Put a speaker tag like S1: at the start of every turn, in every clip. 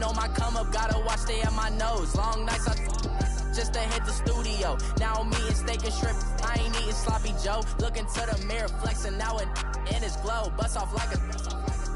S1: on my come up, gotta watch stay at my nose. Long nights just to hit the studio. Now I'm eating steak and shrimp, I ain't eating sloppy Joe. Looking to the mirror, flexing now in his glow. Bust off like a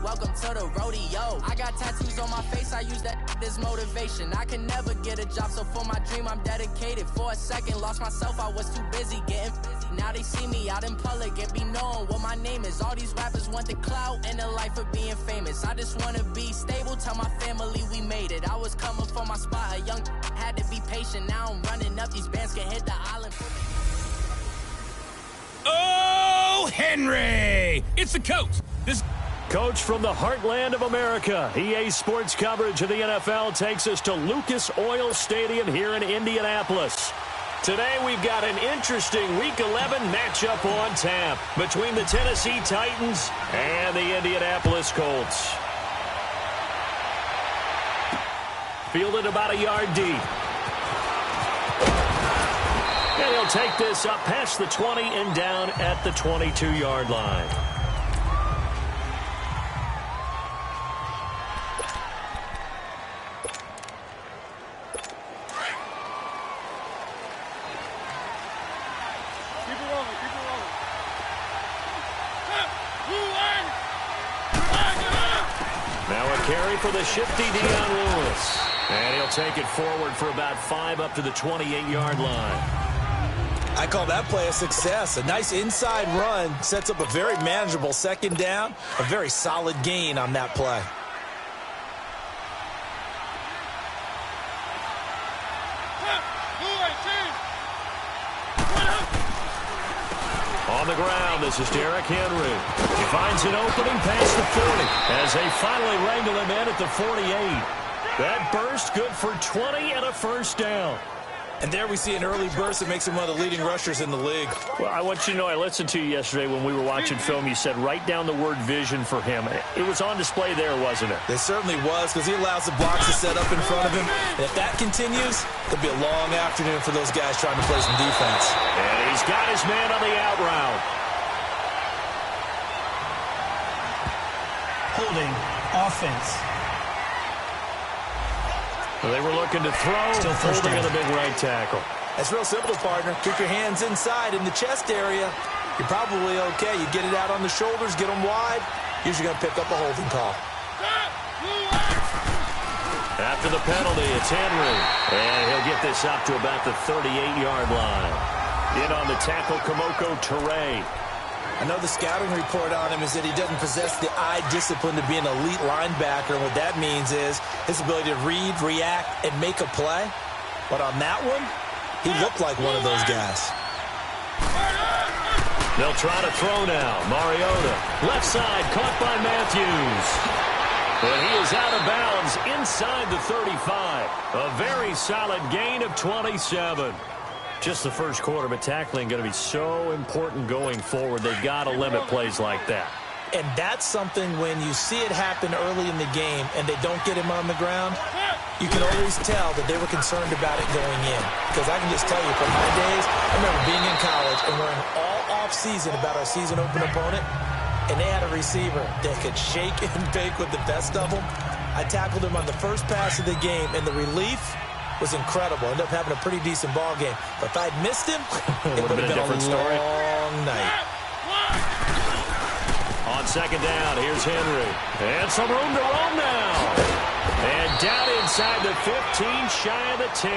S1: welcome to the rodeo. I got tattoos on my face, I use that as motivation. I can never get a job, so for my dream I'm dedicated. For a second, lost myself, I was too busy getting busy. Now they see me out in public and be knowing what my name is. All these rappers want the clout and the life of being famous. I just wanna be stable, tell my family we made it. I was coming for my spot, a young had to be patient. Now I'm running up, these bands can hit the island.
S2: Oh, Henry! It's the coach.
S3: Coach from the heartland of America. EA Sports coverage of the NFL takes us to Lucas Oil Stadium here in Indianapolis. Today we've got an interesting Week 11 matchup on tap between the Tennessee Titans and the Indianapolis Colts. Fielded about a yard deep. And he'll take this up past the 20 and down at the 22-yard line. Carry for the shifty Dion Lewis. And he'll take it forward for about 5 up to the 28-yard line.
S4: I call that play a success. A nice inside run sets up a very manageable second down. A very solid gain on that play.
S3: On the ground, this is Derrick Henry. He finds an opening past the 40 as they finally wrangle him in at the 48. That burst good for 20 and a first down.
S4: And there we see an early burst that makes him one of the leading rushers in the league.
S3: Well, I want you to know, I listened to you yesterday when we were watching film. You said write down the word vision for him. It was on display there, wasn't it?
S4: It certainly was, because he allows the blocks to set up in front of him. And if that continues, it'll be a long afternoon for those guys trying to play some defense.
S3: And he's got his man on the out route.
S5: Holding offense.
S3: Well, they were looking to throw, holding on the big right tackle.
S4: That's real simple, partner. Keep your hands inside in the chest area. You're probably okay. You get it out on the shoulders, get them wide. Usually going to pick up a holding call.
S3: After the penalty, it's Henry. And he'll get this up to about the 38-yard line. In on the tackle, Kamoko Toure.
S4: I know the scouting report on him is that he doesn't possess the eye discipline to be an elite linebacker. And what that means is his ability to read, react, and make a play. But on that one, he looked like one of those guys.
S3: They'll try to throw now. Mariota, left side, caught by Matthews. But he is out of bounds inside the 35. A very solid gain of 27. Just the first quarter, but tackling going to be so important going forward. They've got to limit plays like that.
S4: And that's something when you see it happen early in the game and they don't get him on the ground, you can always tell that they were concerned about it going in. Because I can just tell you from my days, I remember being in college and learning all off-season about our season open opponent, and they had a receiver that could shake and bake with the best of them. I tackled him on the first pass of the game, and the relief was incredible. Ended up having a pretty decent ball game. But if I'd missed him, it would have been a long night.
S3: On second down, here's Henry. And some room to roam now. And down inside the 15, shy of the 10.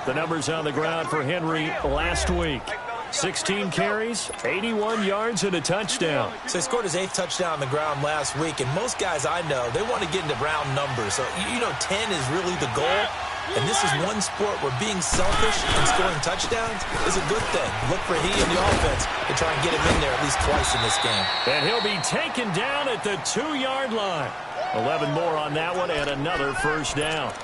S3: The numbers on the ground for Henry last week. 16 carries, 81 yards, and a touchdown.
S4: So he scored his 8th touchdown on the ground last week, and most guys I know, they want to get into round numbers. So, 10 is really the goal, and this is one sport where being selfish and scoring touchdowns is a good thing. Look for he and the offense to try and get him in there at least twice in this game.
S3: And he'll be taken down at the 2-yard line. 11 more on that one, and another first down.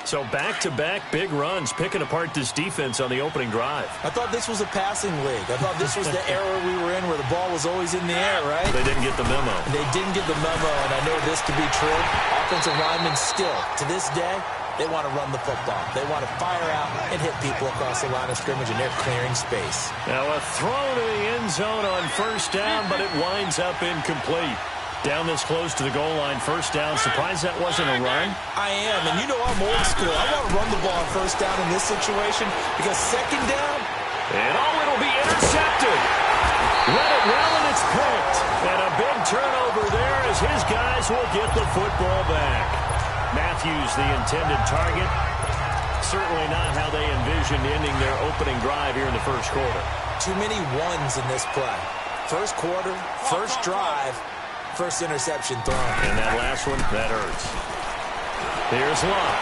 S3: So back-to-back big runs, picking apart this defense on the opening drive.
S4: I thought this was a passing league. I thought this was the era we were in where the ball was always in the air, right?
S3: They didn't get the memo.
S4: They didn't get the memo, and I know this to be true. Offensive linemen still, to this day, they want to run the football. They want to fire out and hit people across the line of scrimmage, and they're clearing space.
S3: Now a throw to the end zone on first down, but it winds up incomplete. Down this close to the goal line, first down. Surprised that wasn't a run?
S4: I am, and you know I'm old school. I want to run the ball on first down in this situation because second down.
S3: And it'll be intercepted. Let it well, and it's picked. And a big turnover there as his guys will get the football back. Matthews, the intended target. Certainly not how they envisioned ending their opening drive here in the first quarter.
S4: Too many ones in this play. First quarter, first drive, first interception thrown.
S3: And that last one, that hurts. Here's Love.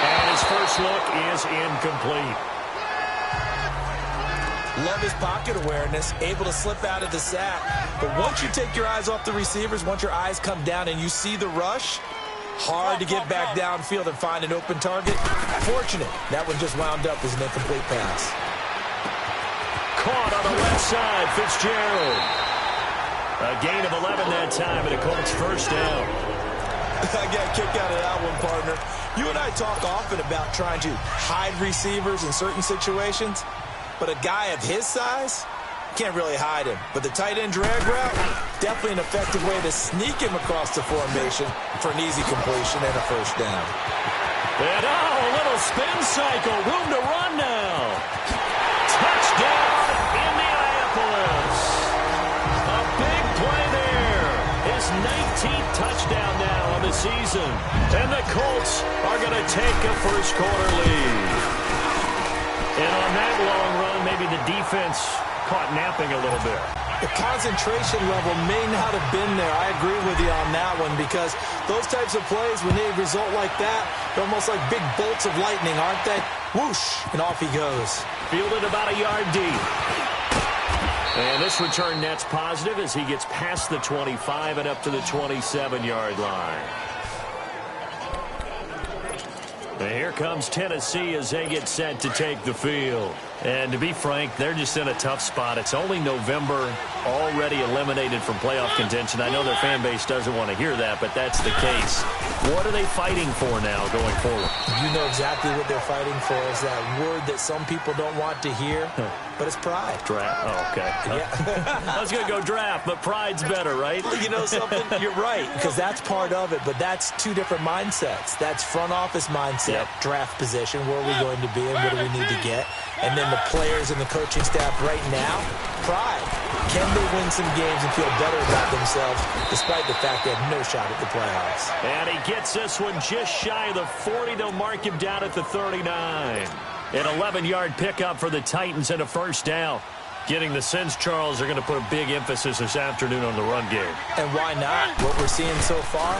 S3: And his first look is incomplete.
S4: Love his pocket awareness, able to slip out of the sack. But once you take your eyes off the receivers, once your eyes come down and you see the rush, hard to get back downfield and find an open target. Fortunate, that one just wound up as an incomplete pass.
S3: Caught on the left side, Fitzgerald. A gain of 11 that time, and a Colts first down.
S4: I got a kick out of that one, partner. You and I talk often about trying to hide receivers in certain situations, but a guy of his size can't really hide him. But the tight end drag route, definitely an effective way to sneak him across the formation for an easy completion and a first down.
S3: And a little spin cycle, room to run now. Touchdown, Indianapolis. A big play there. His 19th touchdown now on the season. And the Colts are going to take a first quarter lead. And on that long run, maybe the defense caught napping a little bit.
S4: The concentration level may not have been there. I agree with you on that one because those types of plays, when they result like that, they're almost like big bolts of lightning, aren't they? Whoosh, and off he goes.
S3: Fielded about a yard deep. And this return net's positive as he gets past the 25 and up to the 27-yard line. And here comes Tennessee as they get set to take the field. And to be frank, they're just in a tough spot. It's only November, already eliminated from playoff contention. I know their fan base doesn't want to hear that, but that's the case. What are they fighting for now going forward?
S4: You know exactly what they're fighting for is that word that some people don't want to hear, but it's pride.
S3: Draft. Oh, okay.
S4: Yeah.
S3: I was going to go draft, but pride's better, right?
S4: You know something? You're right, because that's part of it, but that's two different mindsets. That's front office mindset, draft position, where are we going to be and what do we need to get? And then the players and the coaching staff right now, pride. Can they win some games and feel better about themselves despite the fact they have no shot at the playoffs?
S3: And he gets this one just shy of the 40. They'll mark him down at the 39. An 11-yard pickup for the Titans and a first down. Getting the sense Charles are going to put a big emphasis this afternoon on the run game.
S4: And why not? What we're seeing so far,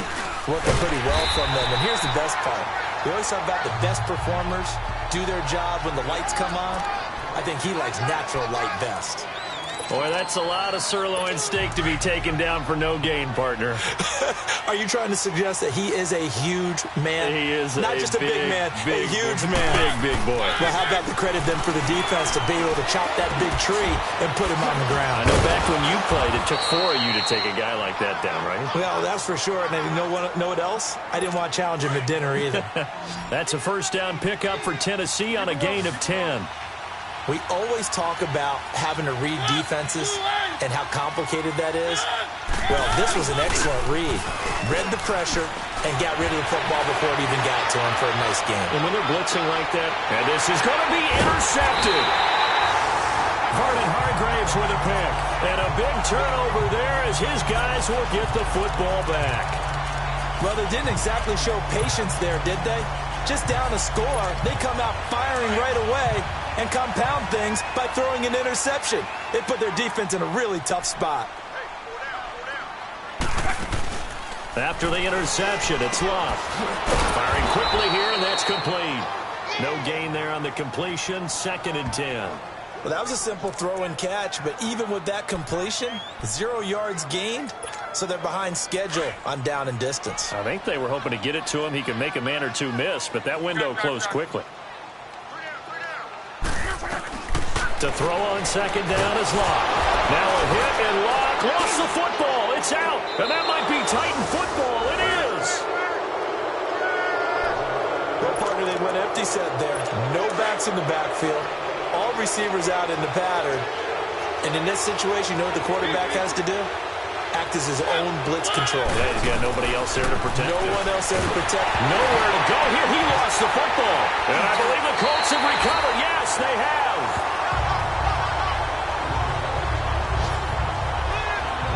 S4: working pretty well from them. And here's the best part. We always talk about the best performers do their job when the lights come on. I think he likes natural light best.
S3: Boy, that's a lot of sirloin steak to be taken down for no gain, partner.
S4: Are you trying to suggest that he is a huge man?
S3: He is
S4: not just a big man, a huge man.
S3: Big boy.
S4: Well, how about the credit then for the defense to be able to chop that big tree and put him on the ground?
S3: I know back when you played, it took 4 of you to take a guy like that down, right?
S4: Well, that's for sure. And you know what else? I didn't want to challenge him at dinner either.
S3: That's a first down pickup for Tennessee on a gain of 10.
S4: We always talk about having to read defenses and how complicated that is. Well, this was an excellent read. Read the pressure and got rid of the football before it even got to him for a nice game.
S3: And when they're blitzing like that, and this is going to be intercepted. Vernon Hargraves with a pick. And a big turnover there as his guys will get the football back.
S4: Well, they didn't exactly show patience there, did they? Just down a score, they come out firing right away and compound things by throwing an interception. It put their defense in a really tough spot.
S3: After the interception, it's Love. Firing quickly here, and that's complete. No gain there on the completion, 2nd and 10.
S4: Well, that was a simple throw and catch, but even with that completion, 0 yards gained, so they're behind schedule on down and distance.
S3: I think they were hoping to get it to him. He could make a man or two miss, but that window closed quickly. To throw on 2nd down is Locke. Now a hit, and Locke lost the football. It's out, and that might be Titan football. It is.
S4: Well, partner, they went empty set there. No backs in the backfield. All receivers out in the pattern. And in this situation, you know what the quarterback has to do? act as his own blitz control.
S3: Yeah, he's got nobody else there to protect him.
S4: No one else there to protect.
S3: Nowhere to go here. He lost the football. And I believe the Colts have recovered. Yes, they have.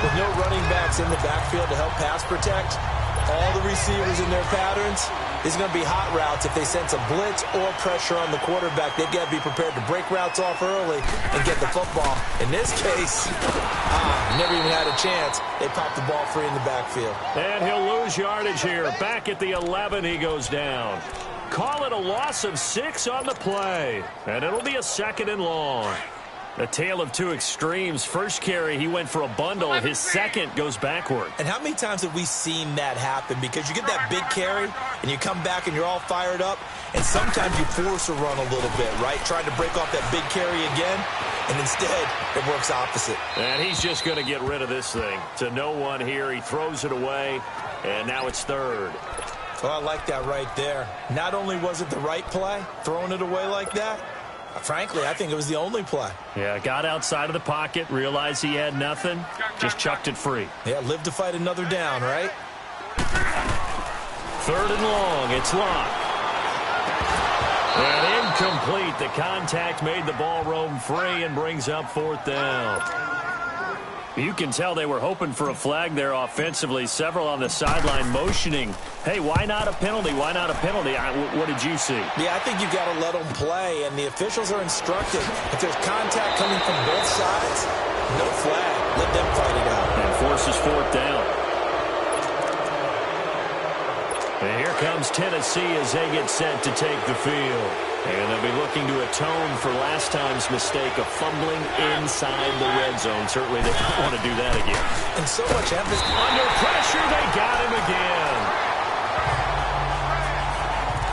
S4: With no running backs in the backfield to help pass protect, all the receivers in their patterns, it's going to be hot routes. If they sense a blitz or pressure on the quarterback, they've got to be prepared to break routes off early and get the football. In this case, never even had a chance. They popped the ball free in the backfield.
S3: And he'll lose yardage here. Back at the 11, he goes down. Call it a loss of 6 on the play. And it'll be a 2nd and long. A tale of two extremes. First carry, he went for a bundle. His second goes backward.
S4: And how many times have we seen that happen? Because you get that big carry, and you come back and you're all fired up, and sometimes you force a run a little bit, right? Trying to break off that big carry again, and instead it works opposite.
S3: And he's just going to get rid of this thing. To no one here. He throws it away, and now it's 3rd.
S4: Oh, I like that right there. Not only was it the right play, throwing it away like that, frankly, I think it was the only play.
S3: Yeah, got outside of the pocket, realized he had nothing, just chucked it free.
S4: Yeah, live to fight another down, right?
S3: 3rd and long, it's locked. And incomplete. The contact made the ball roam free and brings up 4th down. You can tell they were hoping for a flag there offensively. Several on the sideline motioning. Hey, why not a penalty? Why not a penalty? What did you see?
S4: Yeah, I think you've got to let them play, and the officials are instructed. If there's contact coming from both sides, no flag. Let them fight it out.
S3: And forces 4th down. And here comes Tennessee as they get set to take the field. And they'll be looking to atone for last time's mistake of fumbling inside the red zone. Certainly they don't want to do that again.
S4: And so much emphasis.
S3: Under pressure, they got him again.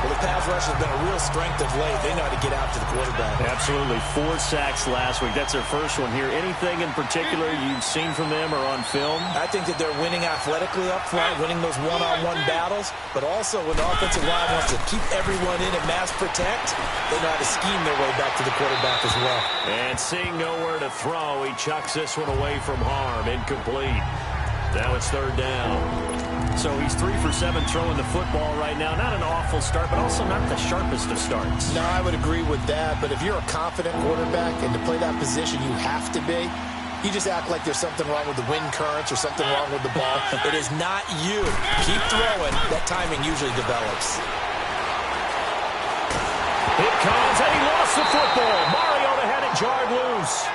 S4: Well, the pass rush has been a real strength of late. They know how to get out to the quarterback.
S3: Absolutely. 4 sacks last week. That's their first one here. Anything in particular you've seen from them or on film?
S4: I think that they're winning athletically up front, winning those one-on-one battles, but also when the offensive line wants to keep everyone in and mass protect, they know how to scheme their way back to the quarterback as well.
S3: And seeing nowhere to throw, he chucks this one away from harm. Incomplete. Now it's 3rd down. So he's 3 for 7 throwing the football right now. Not an awful start, but also not the sharpest of starts.
S4: No, I would agree with that. But if you're a confident quarterback and to play that position you have to be, you just act like there's something wrong with the wind currents or something wrong with the ball. It is not you. Keep throwing. That timing usually develops.
S3: It comes, and he lost the football. Mariota had it jarred loose.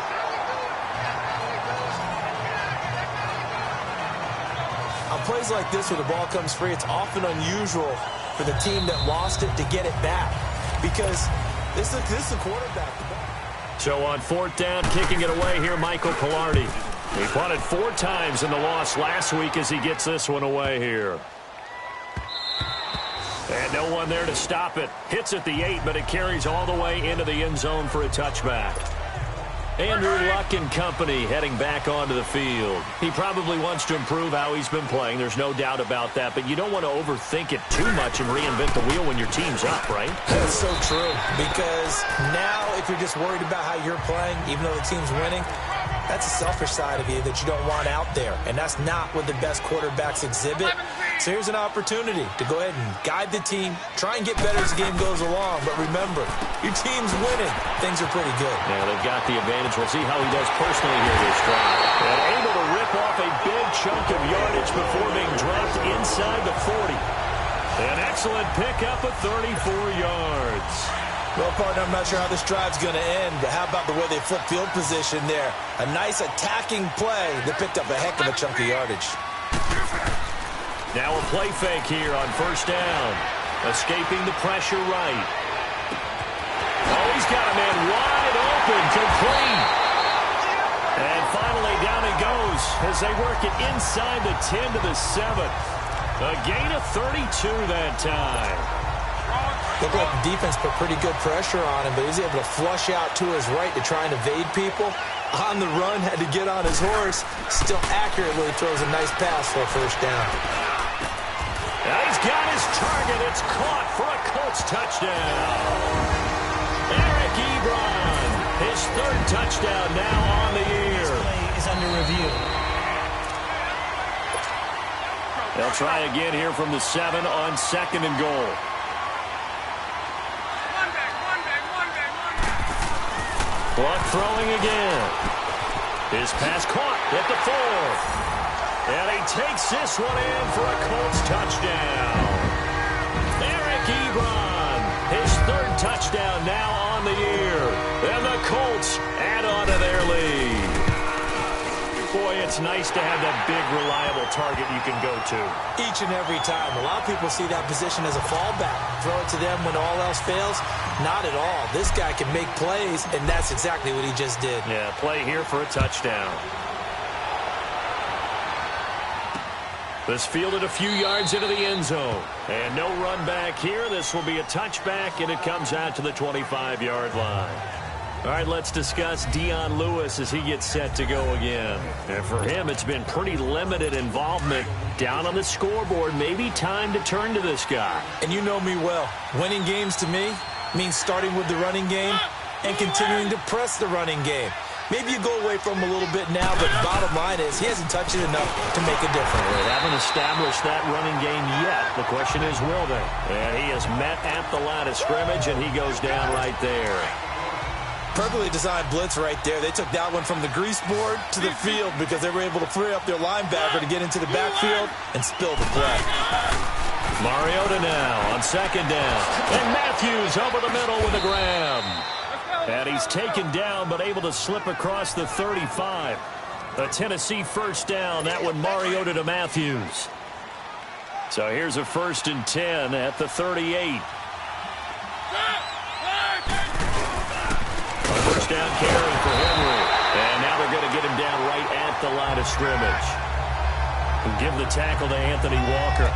S4: On plays like this where the ball comes free, it's often unusual for the team that lost it to get it back because this is the quarterback.
S3: So on 4th down, kicking it away here, Michael Pilardi. He punted 4 times in the loss last week as he gets this one away here. And no one there to stop it. Hits at the 8, but it carries all the way into the end zone for a touchback. Andrew Luck and company heading back onto the field. He probably wants to improve how he's been playing. There's no doubt about that. But you don't want to overthink it too much and reinvent the wheel when your team's up, right?
S4: That's so true. Because now if you're just worried about how you're playing, even though the team's winning, that's a selfish side of you that you don't want out there. And that's not what the best quarterbacks exhibit. So here's an opportunity to go ahead and guide the team, try and get better as the game goes along. But remember, your team's winning. Things are pretty good.
S3: Yeah, they've got the advantage. We'll see how he does personally here this drive. And able to rip off a big chunk of yardage before being dropped inside the 40. An excellent pickup of 34 yards.
S4: Well, partner, I'm not sure how this drive's going to end, but how about the way they flip field position there? A nice attacking play that picked up a heck of a chunk of yardage.
S3: Now a play fake here on 1st down. Escaping the pressure right. Oh, he's got a man wide open, complete. And finally down he goes as they work it inside the 10 to the 7. A gain of 32 that time.
S4: Looked like the defense put pretty good pressure on him, but he was able to flush out to his right to try and evade people. On the run, had to get on his horse. Still accurately throws a nice pass for a 1st down.
S3: Now he's got his target. It's caught for a Colts touchdown. Eric Ebron, his 3rd touchdown now on the year.
S5: This play is under review.
S3: They'll try again here from the 7 on 2nd and goal. Clock throwing again. His pass caught at the 4. And he takes this one in for a Colts touchdown. Eric Ebron, his 3rd touchdown now on the year. And the Colts add on to their lead. Boy, it's nice to have that big, reliable target you can go to.
S4: Each and every time. A lot of people see that position as a fallback. Throw it to them when all else fails. Not at all. This guy can make plays, and that's exactly what he just did.
S3: Yeah, play here for a touchdown. This fielded a few yards into the end zone. And no run back here. This will be a touchback, and it comes out to the 25-yard line. All right, let's discuss Dion Lewis as he gets set to go again. And for him, it's been pretty limited involvement down on the scoreboard. Maybe time to turn to this guy.
S4: And you know me well. Winning games to me means starting with the running game and continuing to press the running game. Maybe you go away from him a little bit now, but bottom line is he hasn't touched it enough to make a difference.
S3: They haven't established that running game yet. The question is, will they? And he is met at the line of scrimmage, and he goes down right there.
S4: Perfectly designed blitz right there. They took that one from the grease board to the field because they were able to free up their linebacker to get into the backfield and spill the play.
S3: Mariota now on 2nd down. And Matthews over the middle with a grab. And he's taken down but able to slip across the 35. A Tennessee 1st down. That one Mariota to Matthews. So here's a 1st and 10 at the 38. First down carry for Henry. And now they're going to get him down right at the line of scrimmage. And give the tackle to Anthony Walker.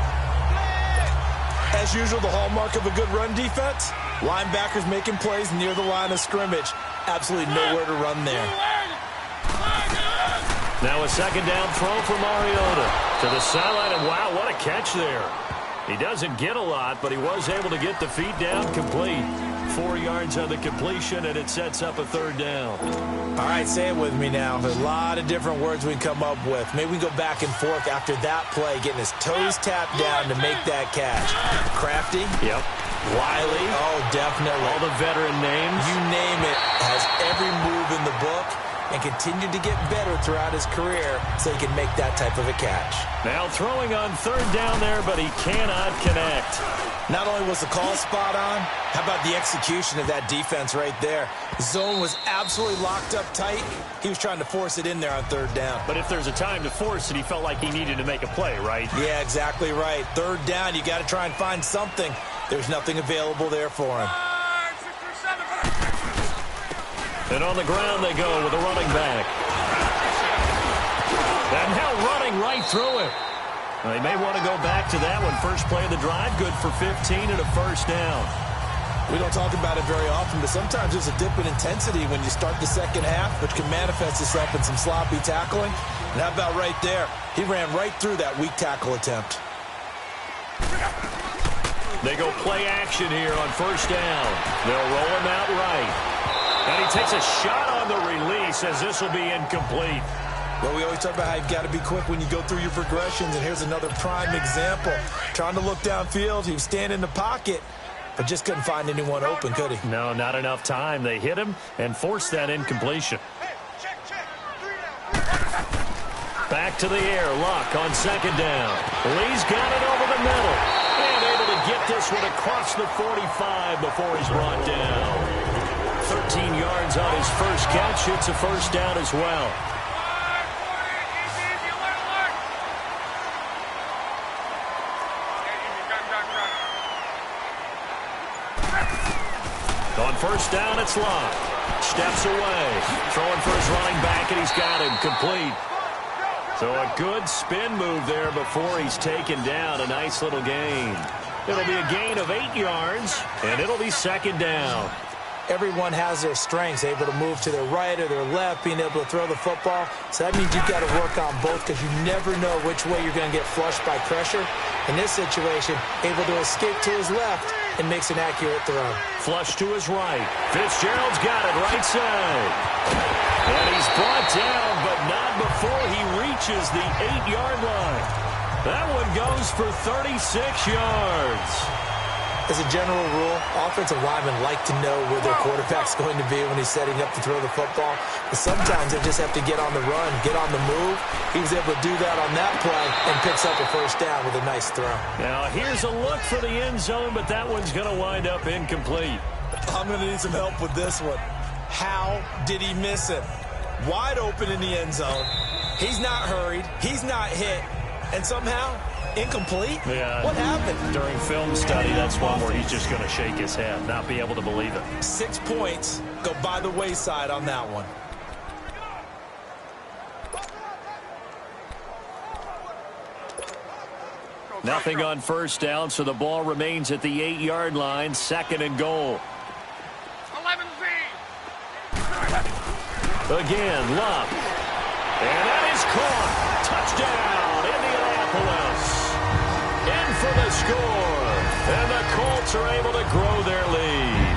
S4: As usual, the hallmark of a good run defense, linebackers making plays near the line of scrimmage. Absolutely nowhere to run there.
S3: Now a 2nd down throw for Mariota to the sideline. And wow, what a catch there. He doesn't get a lot, but he was able to get the feet down complete. 4 yards on the completion, and it sets up a 3rd down.
S4: All right, say it with me now. There's a lot of different words we can come up with. Maybe we can go back and forth after that play, getting his toes tapped down to make that catch. Crafty.
S3: Yep.
S4: Wiley. Oh, definitely.
S3: All the veteran names.
S4: You name it. Has every move in the book and continued to get better throughout his career so he can make that type of a catch.
S3: Now throwing on 3rd down there, but he cannot connect.
S4: Not only was the call spot on, how about the execution of that defense right there? The zone was absolutely locked up tight. He was trying to force it in there on 3rd down.
S3: But if there's a time to force it, he felt like he needed to make a play, right?
S4: Yeah, exactly right. 3rd down, you got to try and find something. There's nothing available there for him.
S3: And on the ground they go with a running back. And now running right through it. They may want to go back to that one. First play of the drive, good for 15 and a 1st down.
S4: We don't talk about it very often, but sometimes there's a dip in intensity when you start the 2nd half, which can manifest itself in some sloppy tackling. And how about right there? He ran right through that weak tackle attempt.
S3: They go play action here on 1st down. They'll roll him out right. And he takes a shot on the release as this will be incomplete.
S4: Well, we always talk about how you've got to be quick when you go through your progressions, and here's another prime example. Trying to look downfield, he was standing in the pocket, but just couldn't find anyone open, could he?
S3: No, not enough time. They hit him and forced that incompletion. Back to the air, Luck on 2nd down. Lee's got it over the middle. And able to get this one across the 45 before he's brought down. 13 yards on his first catch. It's a 1st down as well. On 1st down, it's Luck. Steps away. Throwing for his running back, and he's got him complete. So a good spin move there before he's taken down. A nice little gain. It'll be a gain of 8 yards, and it'll be 2nd down.
S4: Everyone has their strengths, able to move to their right or their left, being able to throw the football. So that means you've got to work on both because you never know which way you're going to get flushed by pressure. In this situation, able to escape to his left and makes an accurate throw.
S3: Flush to his right. Fitzgerald's got it right side. And he's brought down, but not before he reaches the 8-yard line. That one goes for 36 yards.
S4: As a general rule, offensive linemen like to know where their quarterback's going to be when he's setting up to throw the football. But sometimes they just have to get on the run, get on the move. He was able to do that on that play and picks up a first down with a nice throw.
S3: Now here's a look for the end zone, but that one's going to wind up incomplete.
S4: I'm going to need some help with this one. How did he miss it? Wide open in the end zone. He's not hurried. He's not hit. And somehow, incomplete?
S3: Yeah.
S4: What happened?
S3: During film study, that's one where he's just going to shake his head, not be able to believe it.
S4: 6 points go by the wayside on that one.
S3: Nothing on first down, so the ball remains at the 8-yard line, 2nd and goal.
S6: 11Z.
S3: Again, Love. And that is caught. Touchdown, Indianapolis. In for the score. And the Colts are able to grow their lead.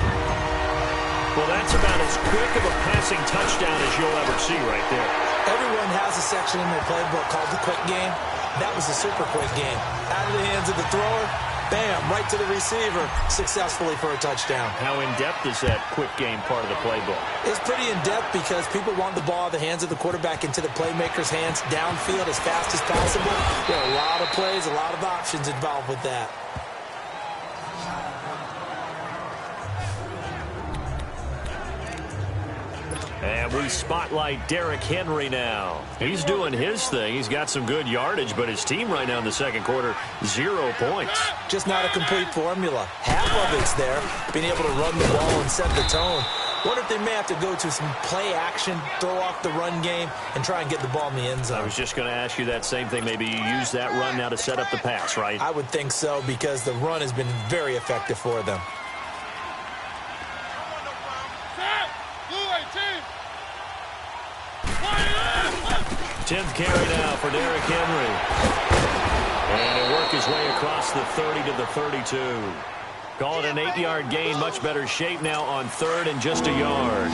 S3: Well, that's about as quick of a passing touchdown as you'll ever see right there.
S4: Everyone has a section in their playbook called the quick game. That was a super quick game. Out of the hands of the thrower, bam, right to the receiver, successfully for a touchdown.
S3: How in-depth is that quick game part of the playbook?
S4: It's pretty in-depth because people want the ball out of the hands of the quarterback into the playmaker's hands downfield as fast as possible. There are a lot of plays, a lot of options involved with that.
S3: And we spotlight Derrick Henry now. He's doing his thing. He's got some good yardage, but his team right now in the second quarter, 0 points.
S4: Just not a complete formula. Half of it's there, being able to run the ball and set the tone. Wonder if they may have to go to some play action, throw off the run game, and try and get the ball in the end zone.
S3: I was just going to ask you that same thing. Maybe you use that run now to set up the pass, right?
S4: I would think so because the run has been very effective for them.
S3: 10th carry now for Derrick Henry. And he'll work his way across the 30 to the 32. Call it an 8-yard gain. Much better shape now on 3rd and just a yard.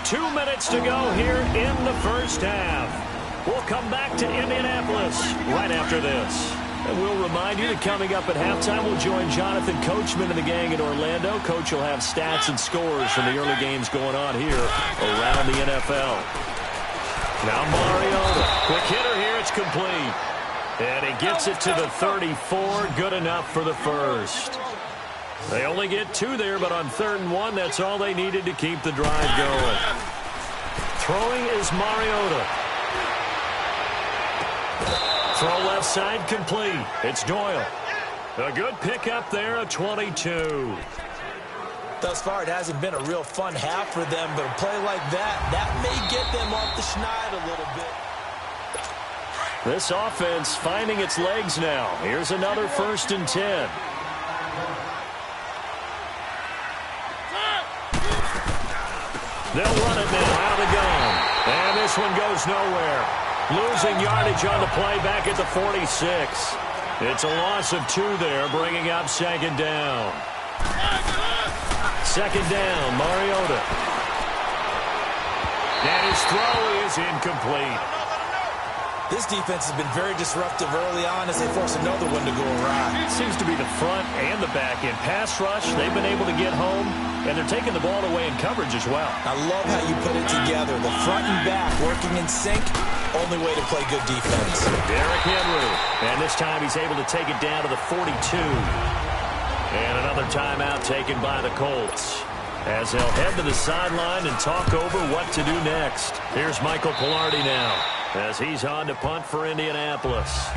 S3: 2 minutes to go here in the first half. We'll come back to Indianapolis right after this. And we'll remind you that coming up at halftime, we'll join Jonathan Coachman and the gang in Orlando. Coach will have stats and scores from the early games going on here around the NFL. Now Mariota, quick hitter here, it's complete. And he gets it to the 34, good enough for the first. They only get 2 there, but on 3rd and 1, that's all they needed to keep the drive going. Throwing is Mariota. Throw left side complete. It's Doyle. A good pickup there, a 22.
S4: Thus far, it hasn't been a real fun half for them, but a play like that may get them off the schneid a little bit.
S3: This offense finding its legs now. Here's another 1st and 10. They'll run it now out of the gun. And this one goes nowhere. Losing yardage on the play back at the 46. It's a loss of 2 there, bringing up 2nd down. 2nd down, Mariota. And his throw is incomplete.
S4: This defense has been very disruptive early on as they force another one to go awry.
S3: It seems to be the front and the back end. Pass rush, they've been able to get home, and they're taking the ball away in coverage as well.
S4: I love how you put it together. The front and back working in sync, only way to play good defense.
S3: Derrick Henry, and this time he's able to take it down to the 42. And another timeout taken by the Colts, as they'll head to the sideline and talk over what to do next. Here's Michael Pilardi now, as he's on to punt for Indianapolis.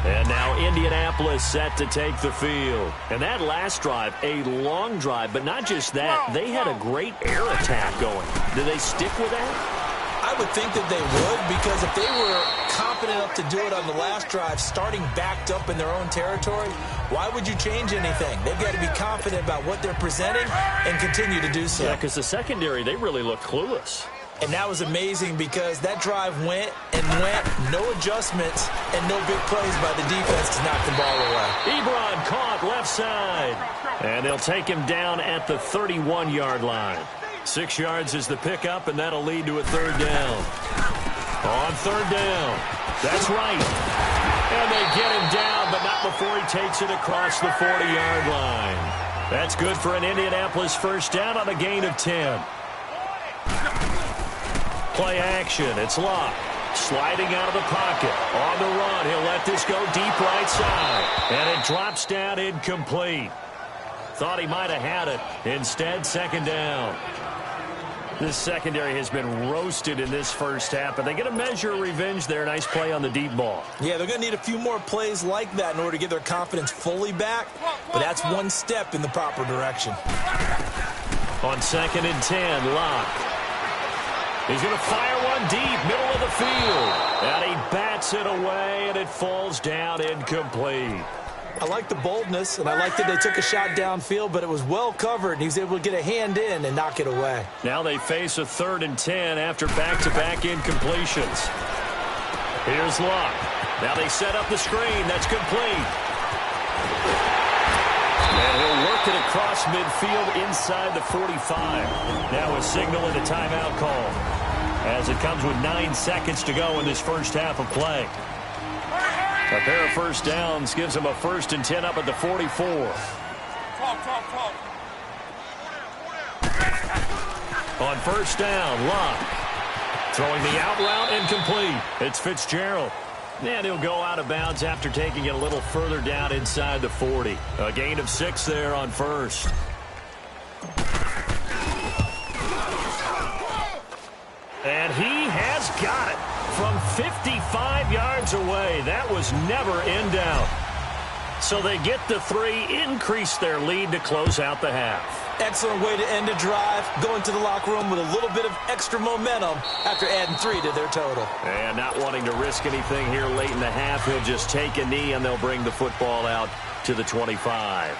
S3: And now Indianapolis set to take the field. And that last drive, a long drive, but not just that. They had a great air attack going. Do they stick with that?
S4: I would think that they would, because if they were confident enough to do it on the last drive, starting backed up in their own territory, why would you change anything? They've got to be confident about what they're presenting and continue to do so.
S3: Yeah, because the secondary, they really looked clueless.
S4: And that was amazing because that drive went and went, no adjustments, and no big plays by the defense to knock the ball away.
S3: Ebron caught left side. And they'll take him down at the 31-yard line. 6 yards is the pickup, and that'll lead to a third down. On third down. That's right. And they get him down, but not before he takes it across the 40-yard line. That's good for an Indianapolis first down on a gain of 10. Play action. It's Locke. Sliding out of the pocket. On the run. He'll let this go deep right side. And it drops down incomplete. Thought he might have had it. Instead, second down. This secondary has been roasted in this first half, but they get a measure of revenge there. Nice play on the deep ball. Yeah, they're going to need a few more plays like that in order to get their confidence fully back, but that's one step in the proper direction. On 2nd and 10, Locke. He's going to fire one deep, middle of the field. And he bats it away, and it falls down incomplete. I like the boldness, and I like that they took a shot downfield, but it was well covered, and he's able to get a hand in and knock it away. Now they face a 3rd and 10 after back-to-back incompletions. Here's Locke. Now they set up the screen. That's complete. And he'll work it across midfield inside the 45. Now a signal and a timeout call, as it comes with 9 seconds to go in this first half of play. A pair of first downs gives them a 1st and 10 up at the 44. On first down, Locke. Throwing the out route incomplete. It's Fitzgerald. And he'll go out of bounds after taking it a little further down inside the 40. A gain of 6 there on first. And he has got it from 55 yards away. That was never in doubt. So they get the 3, increase their lead to close out the half. Excellent way to end a drive, going to the locker room with a little bit of extra momentum after adding 3 to their total. And not wanting to risk anything here late in the half, he'll just take a knee and they'll bring the football out to the 25.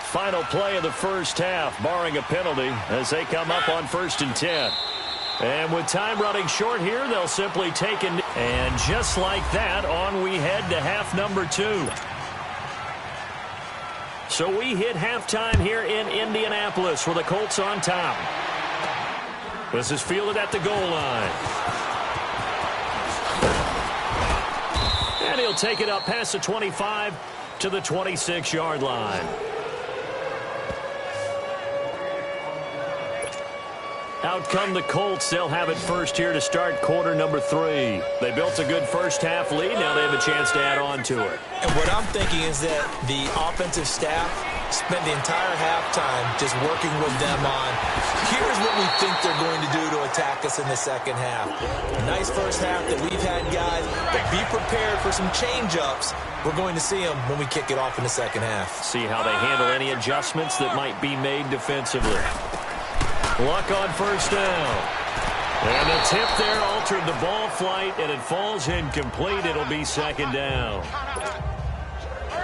S3: Final play of the first half, barring a penalty, as they come up on 1st and 10. And with time running short here, they'll simply take it. And just like that, on we head to half number 2. So we hit halftime here in Indianapolis with the Colts on top. This is fielded at the goal line. And he'll take it up past the 25 to the 26-yard line. Out come the Colts. They'll have it first here to start quarter number 3. They built a good first half lead. Now they have a chance to add on to it. And what I'm thinking is that the offensive staff spent the entire halftime just working with them on, here's what we think they're going to do to attack us in the second half. Nice first half that we've had, guys, but be prepared for some change-ups. We're going to see them when we kick it off in the second half. See how they handle any adjustments that might be made defensively. Luck on first down. And the tip there altered the ball flight, and it falls incomplete. It'll be second down.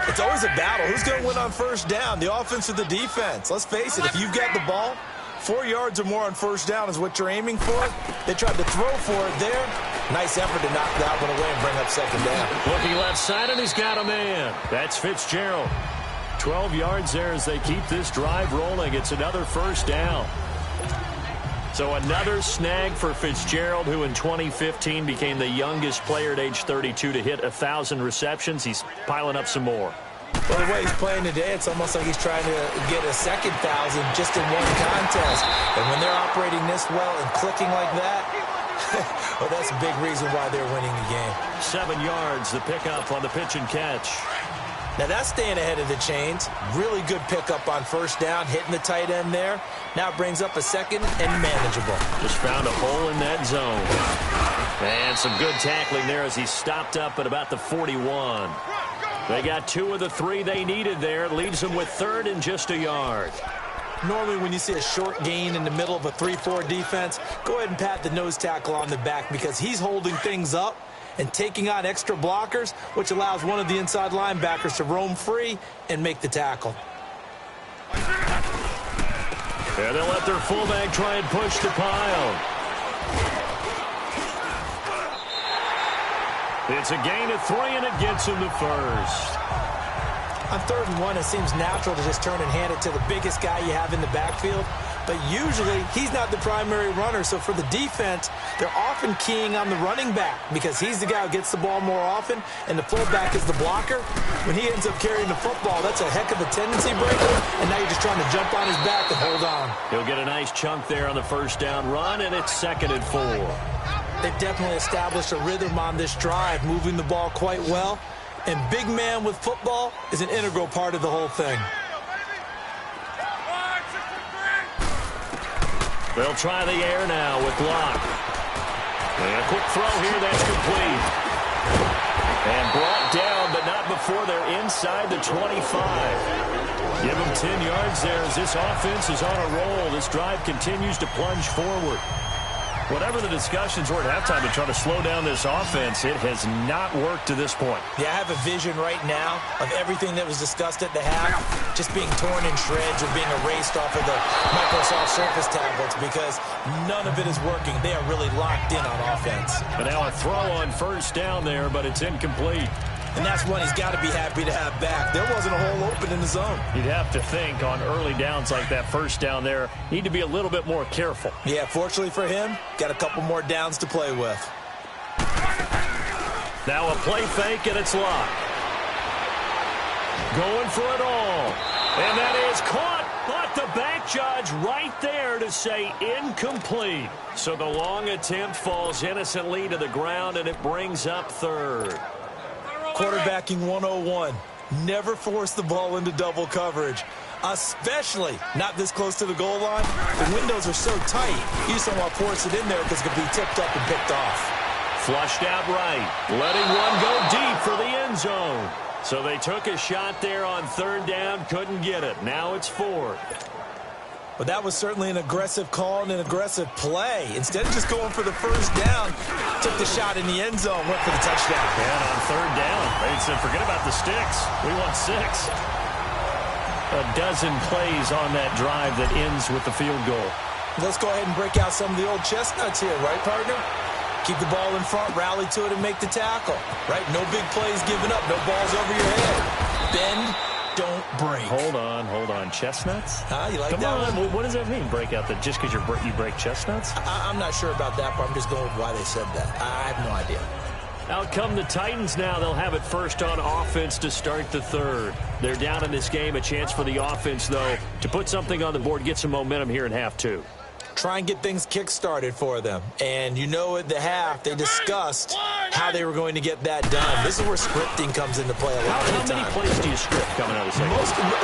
S3: It's always a battle. Who's going to win on first down, the offense or the defense? Let's face it, if you've got the ball, 4 yards or more on first down is what you're aiming for. They tried to throw for it there. Nice effort to knock that one away and bring up second down. Looking left side, and he's got a man. That's Fitzgerald. 12 yards there as they keep this drive rolling. It's another first down. So another snag for Fitzgerald, who in 2015 became the youngest player at age 32 to hit 1,000 receptions. He's piling up some more. Well, the way he's playing today, it's almost like he's trying to get a second 1,000 just in one contest. And when they're operating this well and clicking like that, well, that's a big reason why they're winning the game. 7 yards, the pickup on the pitch and catch. Now that's staying ahead of the chains. Really good pickup on first down, hitting the tight end there. Now it brings up a second and manageable. Just found a hole in that zone. And some good tackling there as he stopped up at about the 41. They got 2 of the 3 they needed there. It leaves them with 3rd and just a yard. Normally when you see a short gain in the middle of a 3-4 defense, go ahead and pat the nose tackle on the back because he's holding things up and taking on extra blockers, which allows one of the inside linebackers to roam free and make the tackle. And they'll let their fullback try and push the pile. It's a gain of 3, and it gets him the first. On 3rd and 1, it seems natural to just turn and hand it to the biggest guy you have in the backfield.
S4: but usually he's not the primary runner. So for the defense, they're often keying on the running back because he's the guy who gets the ball more often, and the fullback is the blocker. When he ends up carrying the football, that's a heck of a tendency breaker, and now you're just trying to jump on his back and hold on.
S3: He'll get a nice chunk there on the first down run, and it's 2nd and 4.
S4: They've definitely established a rhythm on this drive, moving the ball quite well. And big man with football is an integral part of the whole thing.
S3: They'll try the air now with Locke. And a quick throw here, that's complete. And brought down, but not before they're inside the 25. Give them 10 yards there as this offense is on a roll. This drive continues to plunge forward. Whatever the discussions were at halftime to try to slow down this offense, it has not worked to this point.
S4: Yeah, I have a vision right now of everything that was discussed at the half just being torn in shreds or being erased off of the Microsoft Surface tablets because none of it is working. They are really locked in on offense.
S3: And now a throw on first down there, but it's incomplete.
S4: And that's one he's got to be happy to have back. There wasn't a hole open in the zone.
S3: You'd have to think on early downs like that first down there, need to be a little bit more careful.
S4: Yeah, fortunately for him, got a couple more downs to play with.
S3: Now a play fake, and it's Locke. Going for it all. And that is caught, but the back judge right there to say incomplete. So the long attempt falls innocently to the ground, and it brings up 3rd.
S4: Quarterbacking 101. Never force the ball into double coverage, especially not this close to the goal line. The windows are so tight, you just don't want to force it in there because it could be tipped up and picked off.
S3: Flushed out right, letting one go deep for the end zone. So they took a shot there on 3rd down, couldn't get it. Now it's 4th.
S4: But that was certainly an aggressive call and an aggressive play. Instead of just going for the first down, took the shot in the end zone, went for the touchdown.
S3: And on 3rd down, they said, forget about the sticks. We want 6. A dozen plays on that drive that ends with the field goal.
S4: Let's go ahead and break out some of the old chestnuts here, right, partner? Keep the ball in front, rally to it, and make the tackle, right? No big plays given up, no balls over your head. Bend, don't break.
S3: Hold on. Chestnuts?
S4: You like
S3: Come
S4: that
S3: on.
S4: one?
S3: What does that mean, break out? That just because you break chestnuts?
S4: I'm not sure about that, but I'm just going with why they said that. I have no idea.
S3: Out come the Titans now. They'll have it first on offense to start the 3rd. They're down in this game. A chance for the offense, though, to put something on the board, get some momentum here in half 2.
S4: Try and get things kick-started for them. And you know at the half, they discussed how they were going to get that done. This is where scripting comes into play a lot of the time.
S3: How many plays do you script coming out of the second?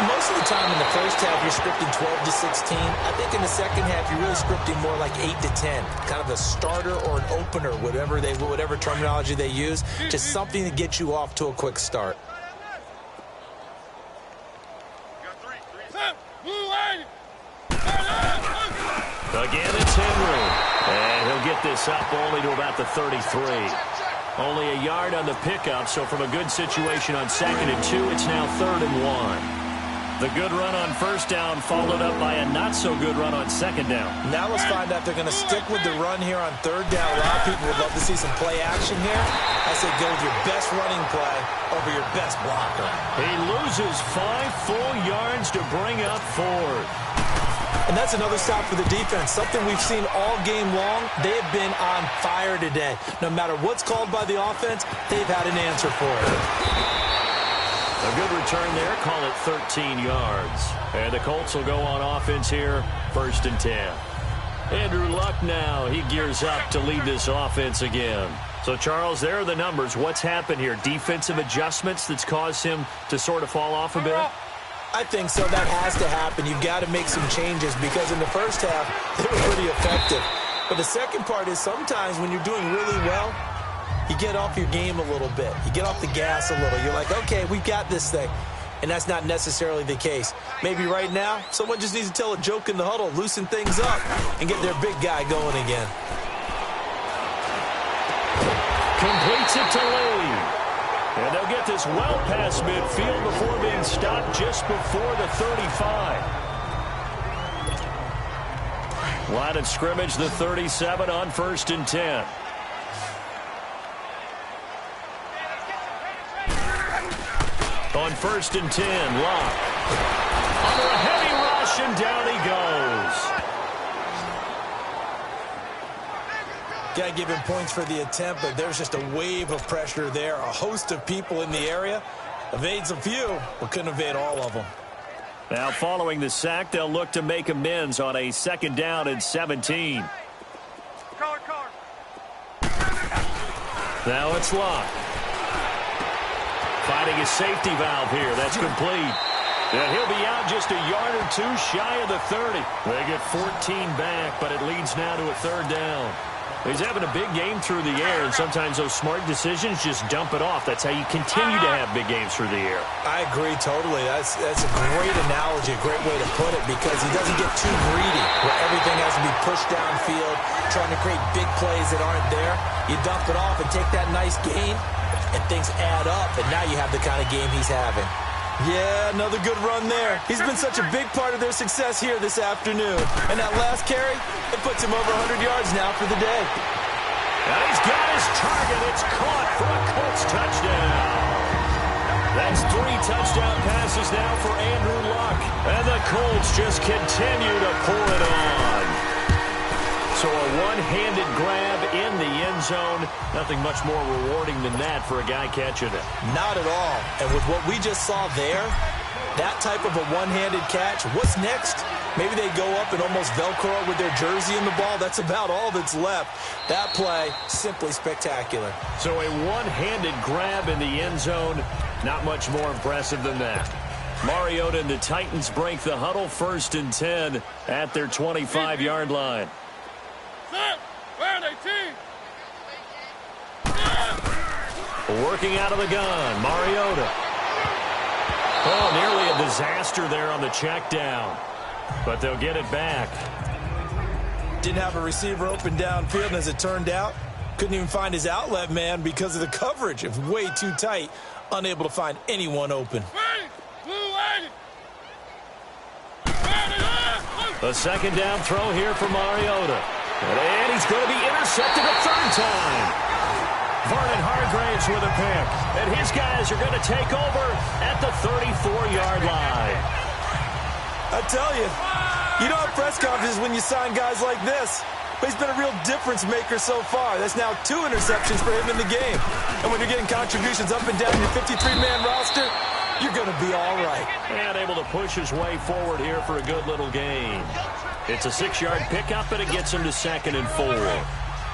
S4: Most of the time in the first half, you're scripting 12 to 16. I think in the second half, you're really scripting more like 8 to 10. Kind of a starter or an opener, whatever terminology they use. Just something to get you off to a quick start.
S3: Again, it's Henry. And he'll get this up only to about the 33. Only a yard on the pickup, so from a good situation on 2nd and 2, it's now 3rd and 1. The good run on first down followed up by a not-so-good run on 2nd down.
S4: Now let's find out if they're going to stick with the run here on 3rd down. A lot of people would love to see some play action here. I say go with your best running play over your best blocker.
S3: He loses 5 full yards to bring up 4th.
S4: And that's another stop for the defense. Something we've seen all game long. They have been on fire today. No matter what's called by the offense, they've had an answer for it.
S3: A good return there. Call it 13 yards. And the Colts will go on offense here. 1st and 10. Andrew Luck now. He gears up to lead this offense again. So, Charles, there are the numbers. What's happened here? Defensive adjustments that's caused him to sort of fall off a bit?
S4: I think so. That has to happen. You've got to make some changes because in the first half, they were pretty effective. But the second part is sometimes when you're doing really well, you get off your game a little bit. You get off the gas a little. You're like, okay, we've got this thing. And that's not necessarily the case. Maybe right now, someone just needs to tell a joke in the huddle, loosen things up, and get their big guy going again.
S3: Completes it to Lee. And they'll get this well past midfield before being stopped just before the 35. Line of scrimmage, the 37 on 1st and 10. On 1st and 10, Locke. Under a heavy rush, and down he goes.
S4: Got to give him points for the attempt, but there's just a wave of pressure there. A host of people in the area. Evades a few, but couldn't evade all of them.
S3: Now following the sack, they'll look to make amends on a 2nd down and 17. Now it's Locke. Finding a safety valve here. That's complete. And he'll be out just a yard or two shy of the 30. They get 14 back, but it leads now to a 3rd down. He's having a big game through the air, and sometimes those smart decisions just dump it off. That's how you continue to have big games through the air.
S4: I agree totally. That's a great analogy, a great way to put it, because he doesn't get too greedy where everything has to be pushed downfield, trying to create big plays that aren't there. You dump it off and take that nice gain, and things add up, and now you have the kind of game he's having. Yeah, another good run there. He's been such a big part of their success here this afternoon. And that last carry, it puts him over 100 yards now for the day.
S3: And he's got his target. It's caught for a Colts touchdown. That's 3 touchdown passes now for Andrew Luck. And the Colts just continue to pour it on. So a one-handed grab in the end zone. Nothing much more rewarding than that for a guy catching it.
S4: Not at all. And with what we just saw there, that type of a one-handed catch, what's next? Maybe they go up and almost Velcro with their jersey in the ball. That's about all that's left. That play, simply spectacular. So
S3: a one-handed grab in the end zone. Not much more impressive than that. Mariota and the Titans break the huddle, 1st and 10 at their 25-yard line.
S6: Where are they, team?
S3: Working out of the gun, Mariota. Oh, nearly a disaster there on the check down. But they'll get it back.
S4: Didn't have a receiver open downfield, and as it turned out, couldn't even find his outlet man because of the coverage. It was way too tight, unable to find anyone open.
S3: A 2nd down throw here for Mariota. And he's going to be intercepted a 3rd time. Vernon Hargraves with a pick. And his guys are going to take over at the 34-yard line.
S4: I tell you, you don't have press conferences when you sign guys like this. But he's been a real difference maker so far. That's now 2 interceptions for him in the game. And when you're getting contributions up and down your 53-man roster, you're going to be all right.
S3: And able to push his way forward here for a good little gain. It's a 6-yard pickup, and it gets him to 2nd and 4.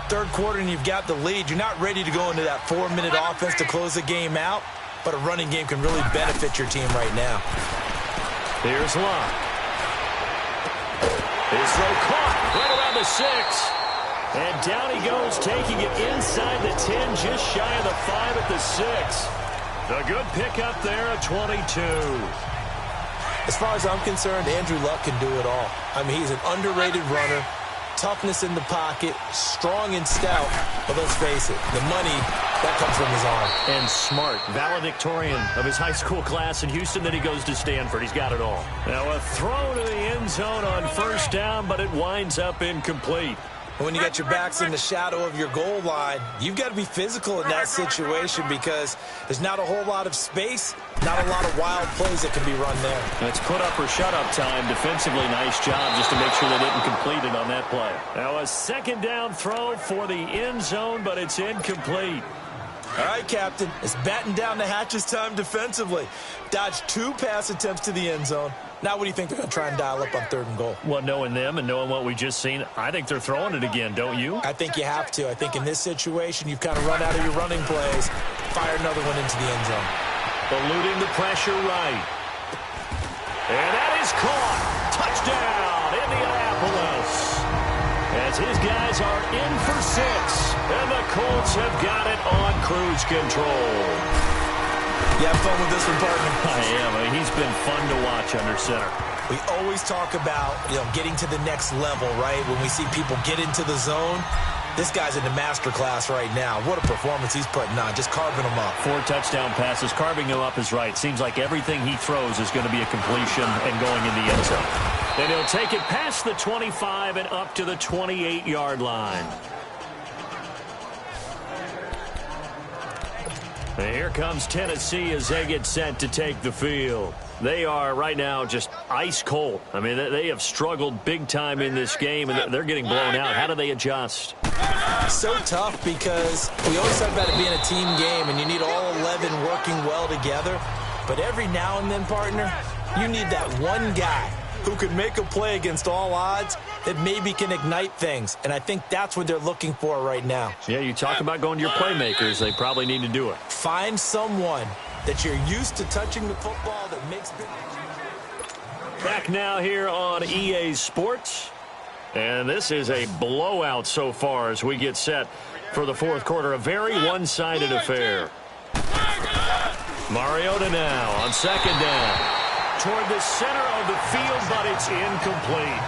S4: 3rd quarter, and you've got the lead. You're not ready to go into that 4-minute offense to close the game out, but a running game can really benefit your team right now.
S3: Here's Locke. His throw caught right around the 6. And down he goes, taking it inside the 10, just shy of the 5 at the 6. A good pickup there at 22.
S4: As far as I'm concerned, Andrew Luck can do it all. I mean, he's an underrated runner, toughness in the pocket, strong and stout. But let's face it, the money, that comes from his arm.
S3: And smart, valedictorian of his high school class in Houston. Then he goes to Stanford. He's got it all. Now a throw to the end zone on 1st down, but it winds up incomplete.
S4: When you got your backs in the shadow of your goal line, you've got to be physical in that situation because there's not a whole lot of space, not a lot of wild plays that can be run there.
S3: It's put up or shut up time. Defensively, nice job just to make sure they didn't complete it on that play. Now a 2nd down throw for the end zone, but it's incomplete.
S4: All right, Captain, it's batten down the hatches time defensively. Dodged 2 pass attempts to the end zone. Now what do you think they're going to try and dial up on 3rd and goal?
S3: Well, knowing them and knowing what we just seen, I think they're throwing it again, don't you?
S4: I think you have to. I think in this situation, you've kind of run out of your running plays. Fire another one into the end zone.
S3: Eluding the pressure right. And that is caught. Touchdown, Indianapolis. As his guys are in for 6. And the Colts have got it on cruise control.
S4: You have fun with this one, partner?
S3: I am. I mean, he's been fun to watch under center.
S4: We always talk about, getting to the next level, right? When we see people get into the zone, this guy's in the master class right now. What a performance he's putting on, just carving them up.
S3: 4 touchdown passes. Carving him up is right. Seems like everything he throws is going to be a completion and going in the end zone. And he'll take it past the 25 and up to the 28-yard line. Here comes Tennessee as they get set to take the field. They are right now just ice cold. I mean, they have struggled big time in this game, and they're getting blown out. How do they adjust?
S4: So tough because we always talk about it being a team game and you need all 11 working well together. But every now and then, partner, you need that one guy who can make a play against all odds that maybe can ignite things. And I think that's what they're looking for right now.
S3: Yeah, you talk about going to your playmakers. They probably need to do it.
S4: Find someone that you're used to touching the football that makes big.
S3: Back now here on EA Sports. And this is a blowout so far as we get set for the fourth quarter. A very one-sided affair. Mariota now on second down. Toward the center of the field, but it's incomplete.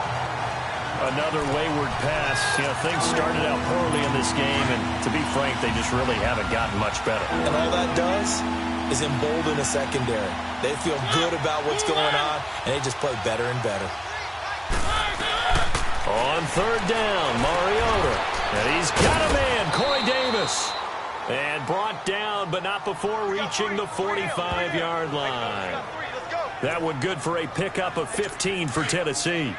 S3: Another wayward pass. You know, things started out poorly in this game, and to be frank, they just really haven't gotten much better.
S4: And all that does is embolden the secondary. They feel good about what's going on, and they just play better and better.
S3: On third down, Mariota. And he's got a man, Corey Davis. And brought down, but not before reaching the 45-yard line. That one good for a pickup of 15 for Tennessee.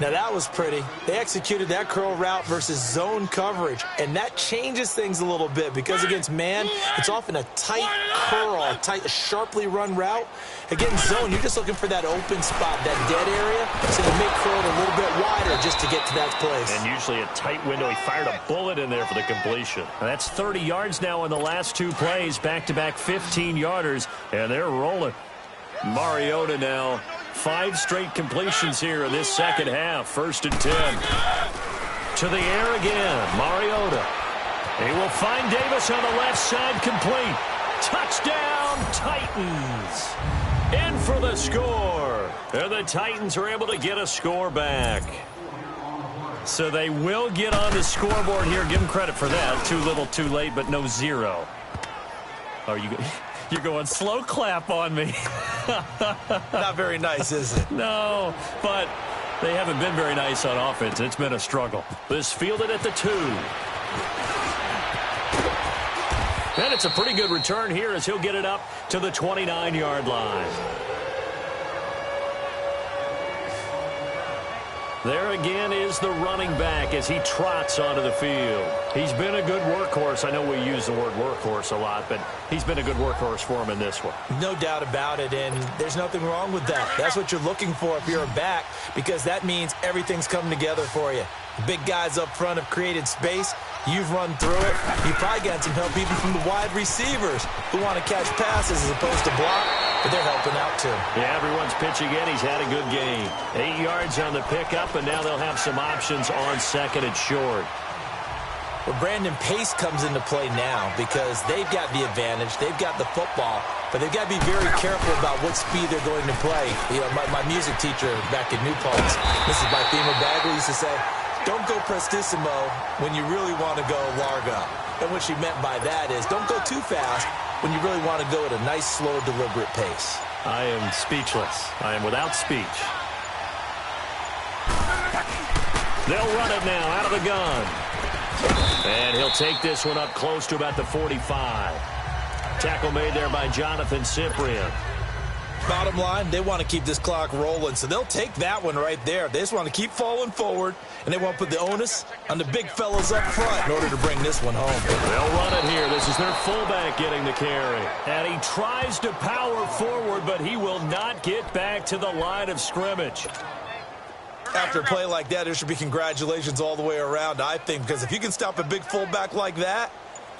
S4: Now, that was pretty. They executed that curl route versus zone coverage, and that changes things a little bit because against man, it's often a tight curl, a tight, sharply run route. Against zone, you're just looking for that open spot, that dead area, so you make curl a little bit wider just to get to that place.
S3: And usually a tight window. He fired a bullet in there for the completion. And that's 30 yards now in the last two plays, back-to-back 15-yarders, and they're rolling. Mariota now. 5 straight completions here in this second half. First and 10. To the air again. Mariota. He will find Davis on the left side, complete. Touchdown, Titans. In for the score. And the Titans are able to get a score back. So they will get on the scoreboard here. Give them credit for that. Too little, too late, but no 0. Are you... You're going slow clap on me.
S4: Not very nice, is it?
S3: No, but they haven't been very nice on offense. It's been a struggle. This fielded at the 2. And it's a pretty good return here as he'll get it up to the 29-yard line. There again is the running back as he trots onto the field. He's been a good workhorse. I know we use the word workhorse a lot, but he's been a good workhorse for him in this one.
S4: No doubt about it, and there's nothing wrong with that. That's what you're looking for if you're a back, because that means everything's coming together for you. The big guys up front have created space. You've run through it. You've probably got some help even from the wide receivers who want to catch passes as opposed to block, but they're helping out too.
S3: Yeah, everyone's pitching in. He's had a good game. 8 yards on the pickup, and now they'll have some options on second and short.
S4: Well, Brandon, pace comes into play now because they've got the advantage. They've got the football, but they've got to be very careful about what speed they're going to play. You know, my music teacher back in New Paltz, Mrs. Bythema Bagley, used to say, don't go prestissimo when you really want to go largo. And what she meant by that is don't go too fast when you really want to go at a nice, slow, deliberate pace.
S3: I am speechless. I am without speech. They'll run it now out of the gun. And he'll take this one up close to about the 45. Tackle made there by Jonathan Cyprien.
S4: Bottom line, they want to keep this clock rolling, so they'll take that one right there. They just want to keep falling forward, and they want to put the onus on the big fellas up front in order to bring this one home.
S3: They'll run it here. This is their fullback getting the carry. And he tries to power forward, but he will not get back to the line of scrimmage.
S4: After a play like that, there should be congratulations all the way around, I think, because if you can stop a big fullback like that,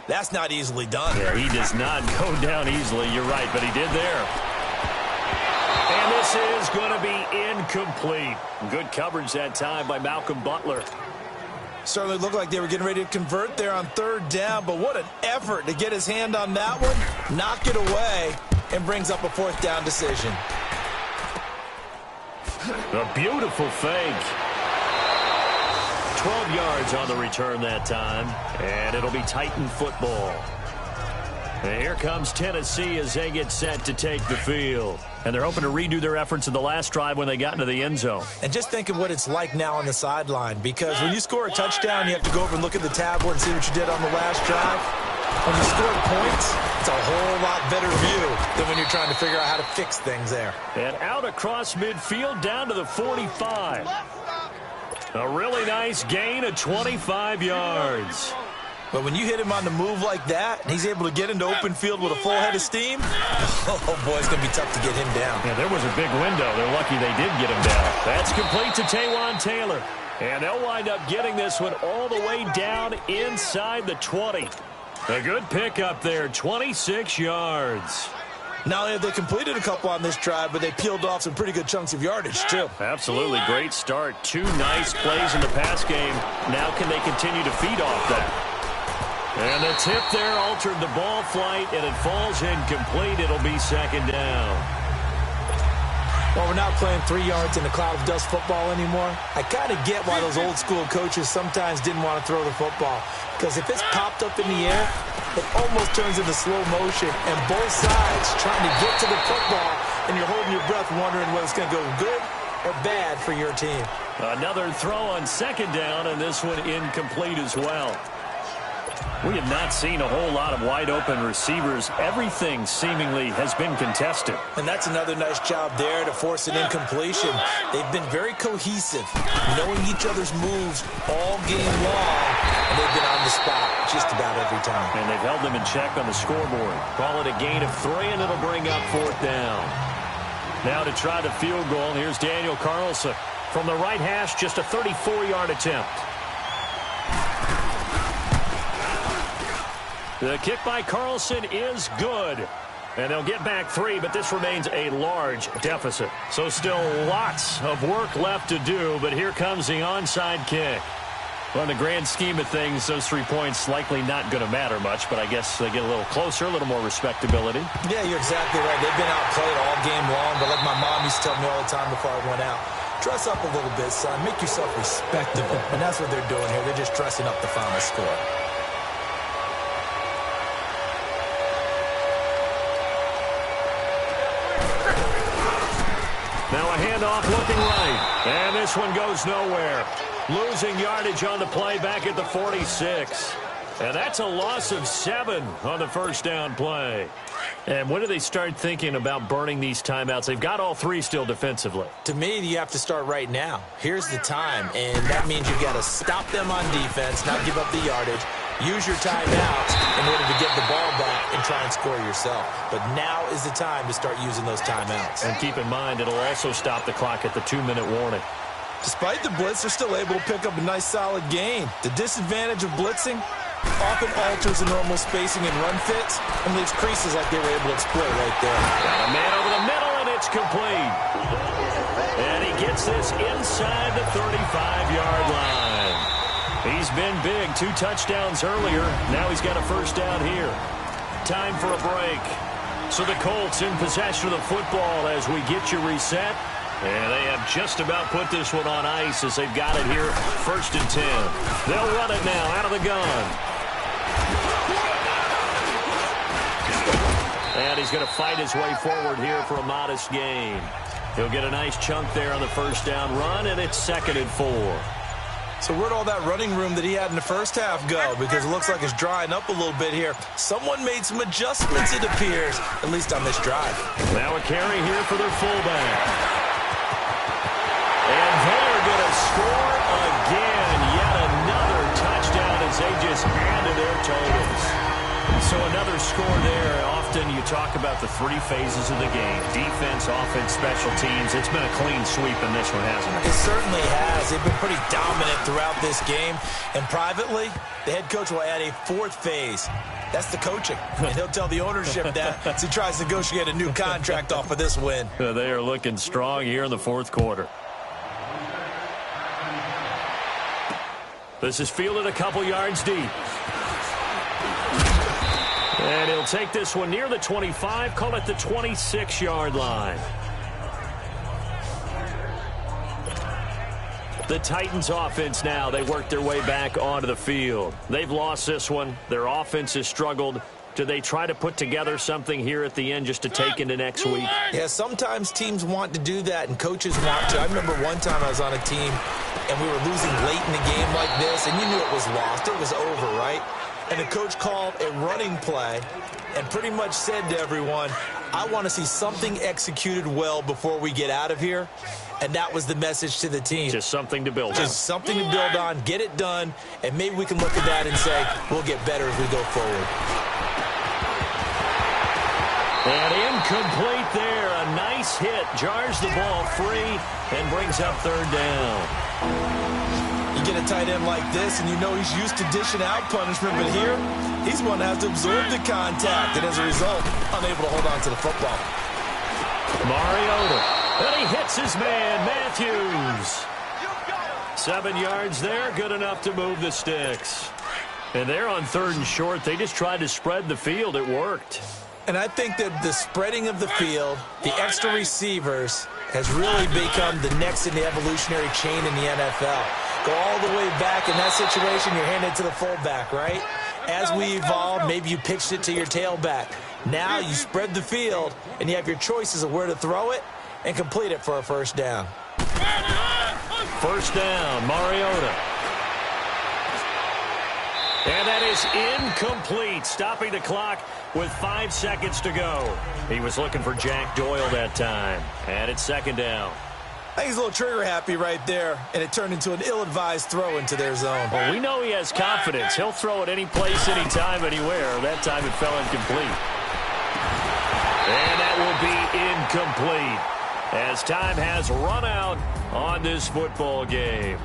S4: that's not easily done.
S3: Yeah, he does not go down easily. You're right, but he did there. And this is going to be incomplete. Good coverage that time by Malcolm Butler.
S4: Certainly looked like they were getting ready to convert there on third down, but what an effort to get his hand on that one, knock it away, and brings up a fourth down decision.
S3: A beautiful fake. 12 yards on the return that time, and it'll be Titan football. And here comes Tennessee as they get set to take the field. And they're hoping to redo their efforts in the last drive when they got into the end zone.
S4: And just think of what it's like now on the sideline, because when you score a touchdown, you have to go over and look at the tablet and see what you did on the last drive. When you score points, it's a whole lot better view than when you're trying to figure out how to fix things there.
S3: And out across midfield down to the 45. A really nice gain of 25 yards.
S4: But when you hit him on the move like that, and he's able to get into open field with a full head of steam, oh, boy, it's going to be tough to get him down.
S3: Yeah, there was a big window. They're lucky they did get him down. That's complete to Taywan Taylor. And they'll wind up getting this one all the way down inside the 20. A good pickup there, 26 yards.
S4: Not only have they completed a couple on this drive, but they peeled off some pretty good chunks of yardage, too.
S3: Absolutely great start. 2 nice plays in the pass game. Now can they continue to feed off that? And the tip there altered the ball flight, and it falls incomplete. It'll be second down.
S4: Well, we're not playing 3 yards in a cloud of dust football anymore. I kind of get why those old school coaches sometimes didn't want to throw the football. Because if it's popped up in the air, it almost turns into slow motion, and both sides trying to get to the football, and you're holding your breath wondering whether it's going to go good or bad for your team.
S3: Another throw on second down, and this one incomplete as well. We have not seen a whole lot of wide-open receivers. Everything seemingly has been contested.
S4: And that's another nice job there to force an incompletion. They've been very cohesive, knowing each other's moves all game long, and they've been on the spot just about every time.
S3: And they've held them in check on the scoreboard. Call it a gain of 3, and it'll bring up 4th down. Now to try the field goal, here's Daniel Carlson. From the right hash, just a 34-yard attempt. The kick by Carlson is good. And they'll get back 3, but this remains a large deficit. So still lots of work left to do, but here comes the onside kick. Well, in the grand scheme of things, those 3 points likely not going to matter much, but I guess they get a little closer, a little more respectability.
S4: Yeah, you're exactly right. They've been outplayed all game long, but like my mom used to tell me all the time before I went out, dress up a little bit, son. Make yourself respectable. And that's what they're doing here. They're just dressing up the final score.
S3: Now a handoff looking right. And this one goes nowhere. Losing yardage on the play back at the 46. And that's a loss of 7 on the first down play. And when do they start thinking about burning these timeouts? They've got all 3 still defensively.
S4: To me, you have to start right now. Here's the time, and that means you've got to stop them on defense, not give up the yardage, use your timeouts in order to get the ball back and try and score yourself. But now is the time to start using those timeouts.
S3: And keep in mind, it'll also stop the clock at the 2-minute warning.
S4: Despite the blitz, they're still able to pick up a nice solid gain. The disadvantage of blitzing often alters the normal spacing and run fits and leaves creases like they were able to exploit right there.
S3: Got a man over the middle, and it's complete. And he gets this inside the 35-yard line. He's been big, 2 touchdowns earlier. Now he's got a first down here. Time for a break. So the Colts in possession of the football as we get you reset. And they have just about put this one on ice as they've got it here, 1st and 10. They'll run it now out of the gun. And he's going to fight his way forward here for a modest gain. He'll get a nice chunk there on the first down run, and it's 2nd and 4.
S4: So where'd all that running room that he had in the first half go? Because it looks like it's drying up a little bit here. Someone made some adjustments, it appears, at least on this drive.
S3: Now a carry here for their fullback. And they're going to score again. Yet another touchdown as they just add to their totals. So another score there. Often you talk about the 3 phases of the game. Defense, offense, special teams. It's been a clean sweep in this one, hasn't it?
S4: It certainly has. They've been pretty dominant throughout this game. And privately, the head coach will add a 4th phase. That's the coaching. And he'll tell the ownership that as he tries to negotiate a new contract off of this win.
S3: They are looking strong here in the 4th quarter. This is fielded a couple yards deep. And he'll take this one near the 25, call it the 26-yard line. The Titans offense now, they work their way back onto the field. They've lost this one. Their offense has struggled. Do they try to put together something here at the end just to take into next week?
S4: Yeah, sometimes teams want to do that and coaches want to. I remember one time I was on a team and we were losing late in the game like this, and you knew it was lost. It was over, right? and the coach called a running play and pretty much said to everyone, I want to see something executed well before we get out of here. And that was the message to the team.
S3: Just something to build on.
S4: Just something to build on, get it done, and maybe we can look at that and say, we'll get better as we go forward.
S3: And incomplete there. A nice hit. Jars the ball free and brings up third down.
S4: You get a tight end like this, and you know he's used to dishing out punishment, but here, he's one that has to absorb the contact, and as a result, unable to hold on to the football.
S3: Mariota, and he hits his man, Matthews. 7 yards there, good enough to move the sticks. And they're on 3rd and short. They just tried to spread the field. It worked.
S4: And I think that the spreading of the field, the extra receivers, has really become the next in the evolutionary chain in the NFL. Go all the way back in that situation, you're handed to the fullback, right? As we evolve, maybe you pitched it to your tailback. Now you spread the field, and you have your choices of where to throw it and complete it for a first down.
S3: First down, Mariota. And that is incomplete, stopping the clock with 5 seconds to go. He was looking for Jack Doyle that time. And it's second down.
S4: I think he's a little trigger happy right there, and it turned into an ill-advised throw into their zone.
S3: Well, we know he has confidence. He'll throw it any place, anytime, anywhere. That time it fell incomplete. And that will be incomplete as time has run out on this football game.